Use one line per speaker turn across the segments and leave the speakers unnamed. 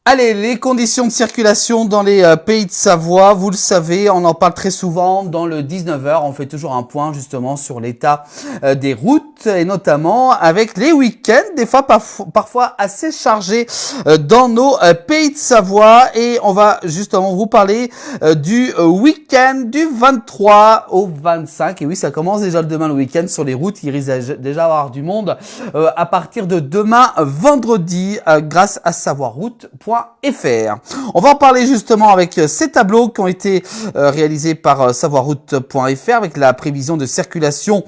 Allez, les conditions de circulation dans les pays de Savoie, vous le savez, on en parle très souvent. Dans le 19h, on fait toujours un point justement sur l'état des routes et notamment avec les week-ends, des fois parfois assez chargés dans nos pays de Savoie. Et on va justement vous parler du week-end du 23 au 25. Et oui, ça commence déjà demain le week-end sur les routes. Il risque déjà avoir du monde à partir de demain vendredi grâce à savoiroute.fr. On va en parler justement avec ces tableaux qui ont été réalisés par savoiroute.fr avec la prévision de circulation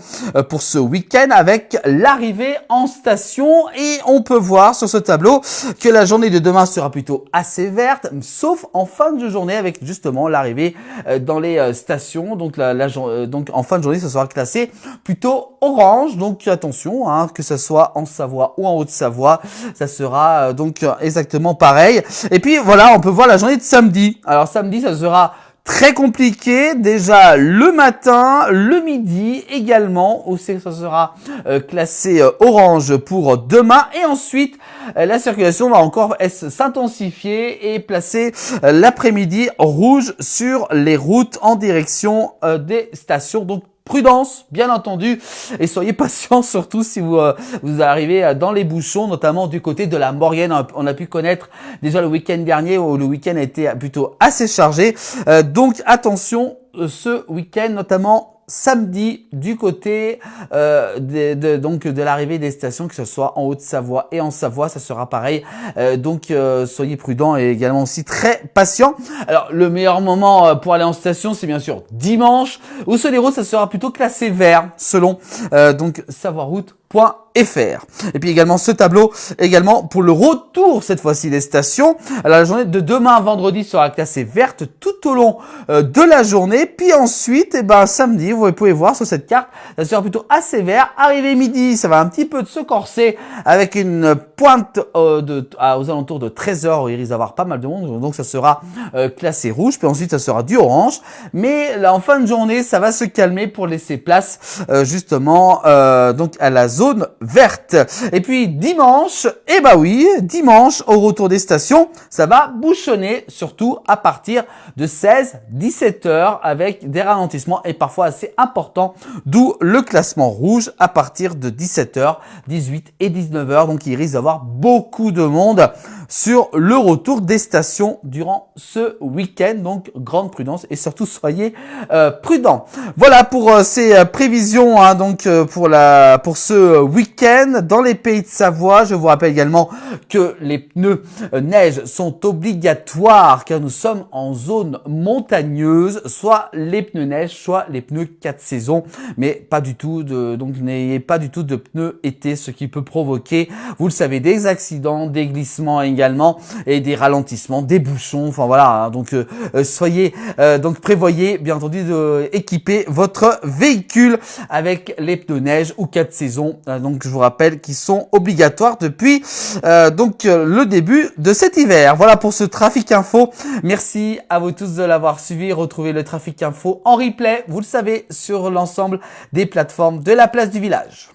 pour ce week-end avec l'arrivée en station. Et on peut voir sur ce tableau que la journée de demain sera plutôt assez verte, sauf en fin de journée avec justement l'arrivée dans les stations. Donc, donc en fin de journée, ça sera classé plutôt orange. Donc attention, hein, que ce soit en Savoie ou en Haute-Savoie, ça sera donc exactement pareil. Et puis voilà, on peut voir la journée de samedi. Alors samedi, ça sera très compliqué, déjà le matin, le midi également, où ça sera classé orange pour demain. Et ensuite, la circulation va encore s'intensifier et placer l'après-midi rouge sur les routes en direction des stations. Donc prudence, bien entendu, et soyez patients surtout si vous arrivez dans les bouchons, notamment du côté de la Maurienne. On a pu connaître déjà le week-end dernier où le week-end a été plutôt assez chargé. Donc attention, ce week-end, notamment samedi du côté donc de l'arrivée des stations, que ce soit en Haute-Savoie et en Savoie, ça sera pareil. Donc soyez prudents et également aussi très patients. Alors le meilleur moment pour aller en station, c'est bien sûr dimanche, où sur les routes ça sera plutôt classé vert selon donc savoiroute.fr. Et puis également ce tableau également pour le retour cette fois-ci des stations. Alors la journée de demain vendredi sera classée verte tout au long de la journée. Puis ensuite, samedi, vous pouvez voir sur cette carte, ça sera plutôt assez vert. Arrivé midi, ça va un petit peu de se corser avec une pointe aux alentours de 13h où il risque d'avoir pas mal de monde. Donc ça sera classé rouge. Puis ensuite, ça sera du orange. Mais là, en fin de journée, ça va se calmer pour laisser place justement donc à la zone verte. Et puis dimanche, dimanche au retour des stations, ça va bouchonner surtout à partir de 16-17 heures avec des ralentissements et parfois assez importants, d'où le classement rouge à partir de 17 heures, 18 et 19 heures. Donc il risque d'avoir beaucoup de monde sur le retour des stations durant ce week-end. Donc grande prudence et surtout soyez prudents. Voilà pour ces prévisions donc pour ce week-end dans les pays de Savoie. Je vous rappelle également que les pneus neige sont obligatoires car nous sommes en zone montagneuse, soit les pneus neige, soit les pneus 4 saisons, mais pas du tout donc n'ayez pas du tout de pneus été, ce qui peut provoquer, vous le savez, des accidents, des glissements également et des ralentissements, des bouchons. Enfin voilà, hein, donc soyez donc prévoyez bien entendu d'équiper votre véhicule avec les pneus neige ou 4 saisons. Donc je vous rappelle qu'ils sont obligatoires depuis donc le début de cet hiver. Voilà pour ce trafic info. Merci à vous tous de l'avoir suivi. Retrouvez le trafic info en replay, vous le savez, sur l'ensemble des plateformes de la place du village.